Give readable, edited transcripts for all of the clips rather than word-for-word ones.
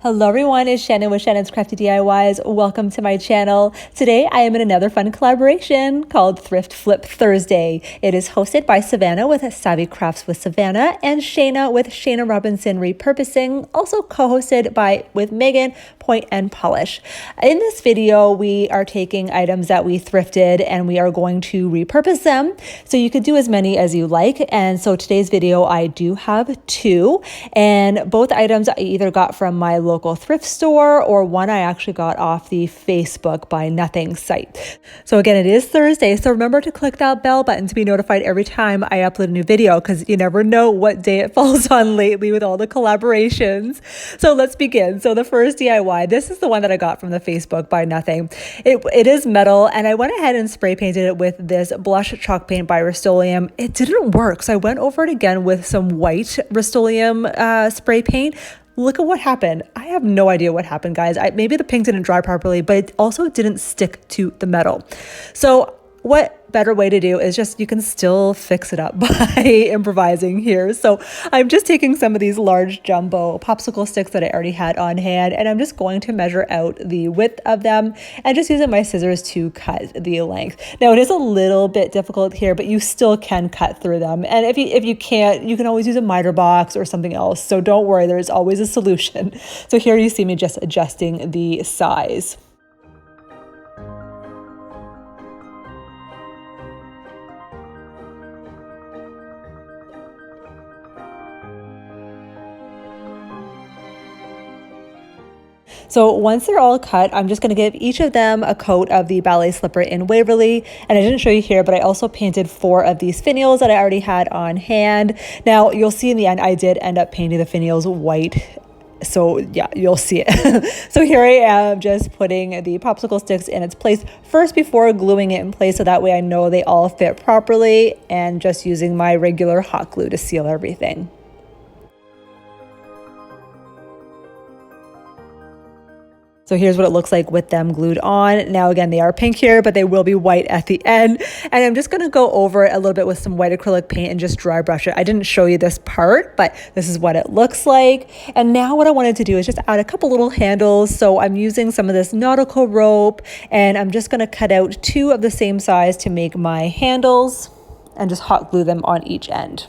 Hello everyone, it's Shannon with ShannonscraftyDIYs. Welcome to my channel. Today I am in another fun collaboration called Thrift Flip Thursday. It is hosted by Savannah with Savvycraftswithsavannah and Shayna with Shayna Robinson Repurposing, also co-hosted with Megan, Pointe And Polish. In this video, we are taking items that we thrifted and we are going to repurpose them. So you could do as many as you like. And so today's video, I do have two, and both items I either got from my local thrift store or one I actually got off the Facebook Buy Nothing site. So again, it is Thursday, so remember to click that bell button to be notified every time I upload a new video, because you never know what day it falls on lately with all the collaborations. So let's begin. So the first DIY, this is the one that I got from the Facebook Buy Nothing. It is metal, and I went ahead and spray painted it with this blush chalk paint by Rust-Oleum. It didn't work, so I went over it again with some white Rust-Oleum spray paint. Look at what happened. I have no idea what happened, guys. Maybe the paint didn't dry properly, but it also didn't stick to the metal. So what better way to do is just, you can still fix it up by improvising here. So I'm just taking some of these large jumbo popsicle sticks that I already had on hand, and I'm just going to measure out the width of them and just using my scissors to cut the length. Now it is a little bit difficult here, but you still can cut through them. And if you can't, you can always use a miter box or something else. So don't worry, there's always a solution. So here you see me just adjusting the size. So once they're all cut, I'm just going to give each of them a coat of the ballet slipper in Waverly. And I didn't show you here, but I also painted 4 of these finials that I already had on hand. Now you'll see in the end, I did end up painting the finials white. So yeah, you'll see it. So here I am just putting the popsicle sticks in its place first before gluing it in place, so that way I know they all fit properly, and just using my regular hot glue to seal everything. So here's what it looks like with them glued on. Now again, they are pink here, but they will be white at the end. And I'm just gonna go over it a little bit with some white acrylic paint and just dry brush it. I didn't show you this part, but this is what it looks like. And now what I wanted to do is just add a couple little handles. So I'm using some of this nautical rope, and I'm just gonna cut out 2 of the same size to make my handles and just hot glue them on each end.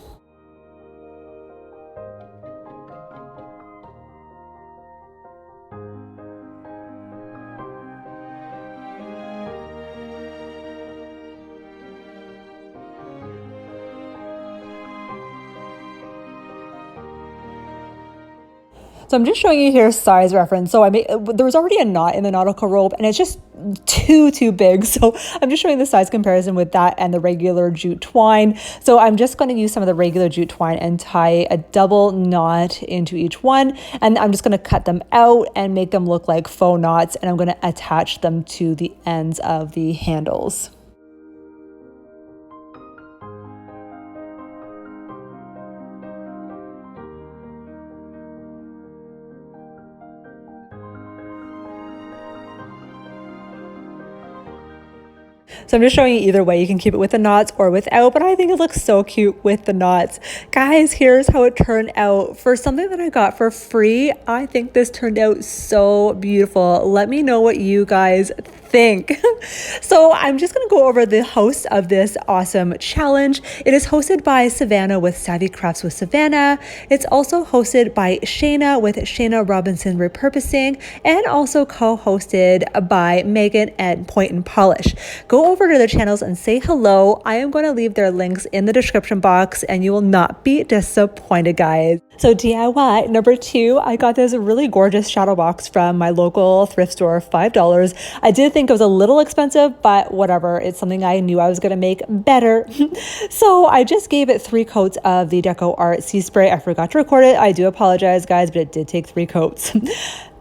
So I'm just showing you here size reference. So there was already a knot in the nautical rope, and it's just too big. So I'm just showing the size comparison with that and the regular jute twine. So I'm just going to use some of the regular jute twine and tie a double knot into each one. And I'm just going to cut them out and make them look like faux knots. And I'm going to attach them to the ends of the handles. So I'm just showing you either way. You can keep it with the knots or without, but I think it looks so cute with the knots. Guys, here's how it turned out. For something that I got for free, I think this turned out so beautiful. Let me know what you guys think. So I'm just going to go over the host of this awesome challenge. It is hosted by Savannah with Savvycraftswithsavannah. It's also hosted by Shayna with Shayna Robinson Repurposing, and also co-hosted by Megan and Pointe And Polish. Go over to their channels and say hello. I am going to leave their links in the description box, and you will not be disappointed, guys. So DIY number 2, I got this really gorgeous shadow box from my local thrift store, $5. I did think it was a little expensive, but whatever. It's something I knew I was going to make better. So I just gave it 3 coats of the Deco Art Sea Spray. I forgot to record it. I do apologize, guys, but it did take 3 coats.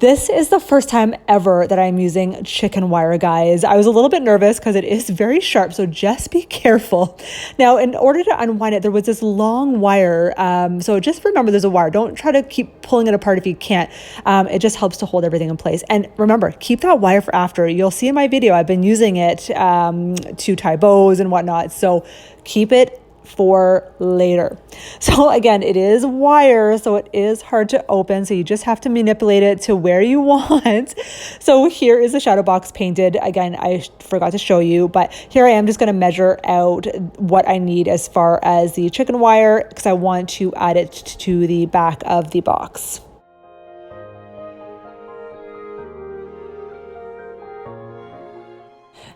This is the first time ever that I'm using chicken wire, guys. I was a little bit nervous because it is very sharp, so just be careful. Now, in order to unwind it, there was this long wire. So just remember there's a wire. Don't try to keep pulling it apart if you can't. It just helps to hold everything in place. And remember, keep that wire for after. You'll see in my video, I've been using it to tie bows and whatnot. So keep it for later. So again, it is wire, so it is hard to open. So you just have to manipulate it to where you want. So here is the shadow box painted. Again, I forgot to show you, but here I am just going to measure out what I need as far as the chicken wire, because I want to add it to the back of the box.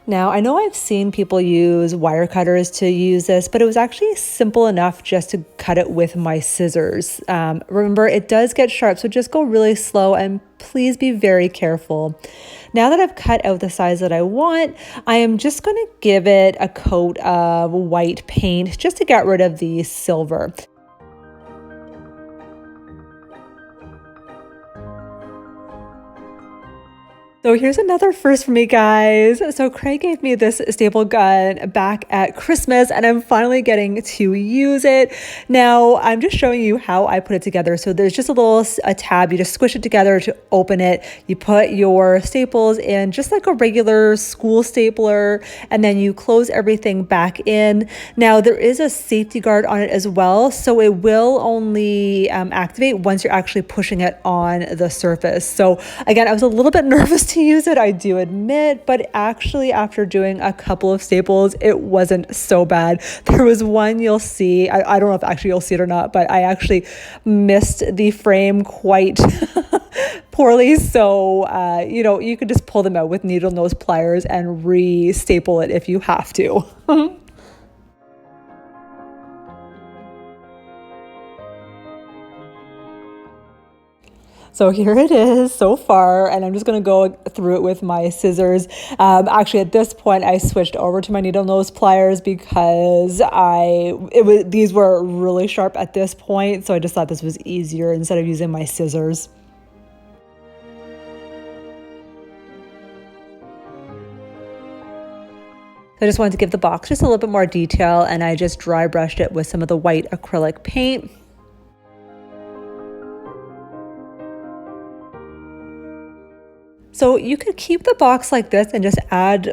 Now, I know I've seen people use wire cutters to use this, but it was actually simple enough just to cut it with my scissors. Remember, it does get sharp, so just go really slow and please be very careful. Now that I've cut out the size that I want, I am just going to give it a coat of white paint just to get rid of the silver. So here's another first for me, guys. So Craig gave me this staple gun back at Christmas, and I'm finally getting to use it. Now, I'm just showing you how I put it together. So there's just a tab. You just squish it together to open it. You put your staples in just like a regular school stapler, and then you close everything back in. Now, there is a safety guard on it as well, so it will only activate once you're actually pushing it on the surface. So again, I was a little bit nervous to use it, I do admit, but actually after doing a couple of staples, it wasn't so bad. There was one you'll see, I don't know if actually you'll see it or not, but I actually missed the frame quite poorly. So, you could just pull them out with needle nose pliers and re-staple it if you have to. So here it is so far, and I'm just going to go through it with my scissors. Actually, at this point, I switched over to my needle nose pliers because these were really sharp at this point, so I just thought this was easier instead of using my scissors. I just wanted to give the box just a little bit more detail, and I just dry brushed it with some of the white acrylic paint. So you could keep the box like this and just add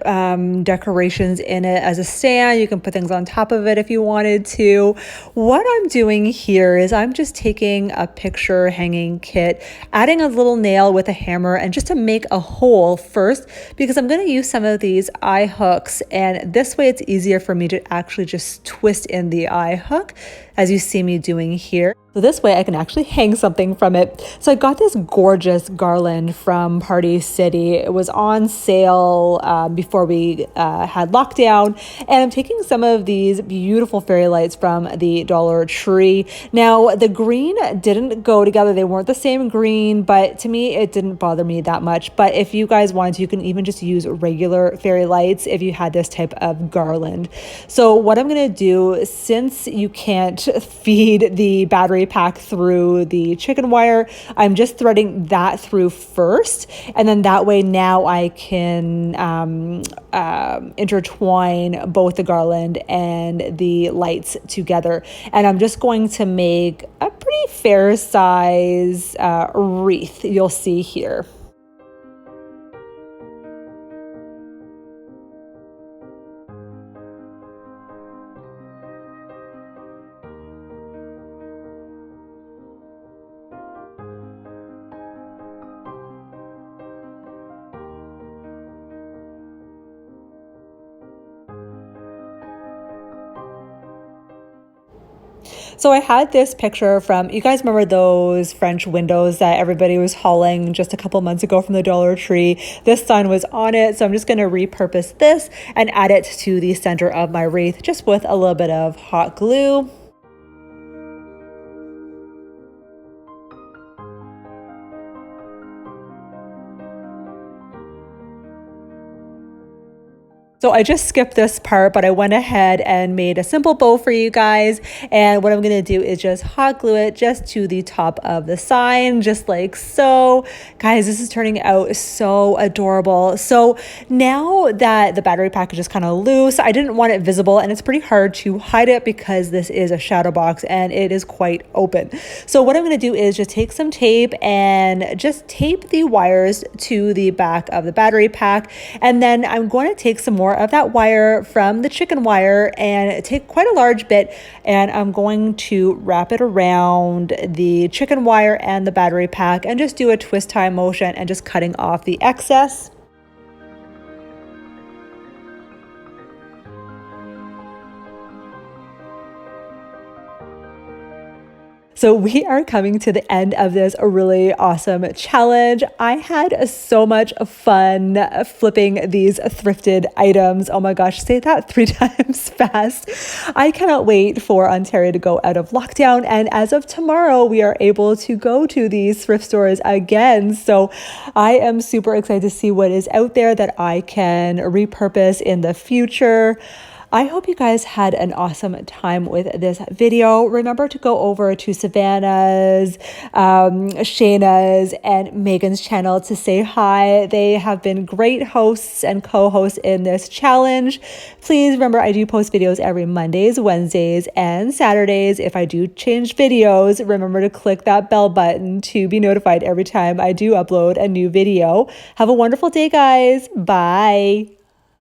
decorations in it as a stand. You can put things on top of it if you wanted to. What I'm doing here is I'm just taking a picture hanging kit, adding a little nail with a hammer, and just to make a hole first, because I'm going to use some of these eye hooks, and this way it's easier for me to actually just twist in the eye hook, as you see me doing here. So this way I can actually hang something from it. So I got this gorgeous garland from Party City. It was on sale before we had lockdown. And I'm taking some of these beautiful fairy lights from the Dollar Tree. Now, the green didn't go together. They weren't the same green, but to me, it didn't bother me that much. But if you guys want to, you can even just use regular fairy lights if you had this type of garland. So what I'm going to do, since you can't feed the battery pack through the chicken wire, I'm just threading that through first, and then that way now I can intertwine both the garland and the lights together. And I'm just going to make a pretty fair size wreath you'll see here. So I had this picture from, you guys remember those French windows that everybody was hauling just a couple months ago from the Dollar Tree? This sign was on it, so I'm just going to repurpose this and add it to the center of my wreath just with a little bit of hot glue. So I just skipped this part, but I went ahead and made a simple bow for you guys. And what I'm going to do is just hot glue it just to the top of the sign, just like so. Guys, this is turning out so adorable. So now that the battery pack is just kind of loose, I didn't want it visible, and it's pretty hard to hide it because this is a shadow box and it is quite open. So what I'm going to do is just take some tape and just tape the wires to the back of the battery pack. And then I'm going to take some more more of that wire from the chicken wire and take quite a large bit, and I'm going to wrap it around the chicken wire and the battery pack and just do a twist tie motion and just cutting off the excess. So we are coming to the end of this really awesome challenge. I had so much fun flipping these thrifted items. Oh my gosh, say that 3 times fast. I cannot wait for Ontario to go out of lockdown. And as of tomorrow, we are able to go to these thrift stores again. So I am super excited to see what is out there that I can repurpose in the future. I hope you guys had an awesome time with this video. Remember to go over to Savannah's, Shayna's, and Megan's channel to say hi. They have been great hosts and co-hosts in this challenge. Please remember, I do post videos every Mondays, Wednesdays, and Saturdays. If I do change videos, remember to click that bell button to be notified every time I do upload a new video. Have a wonderful day, guys. Bye.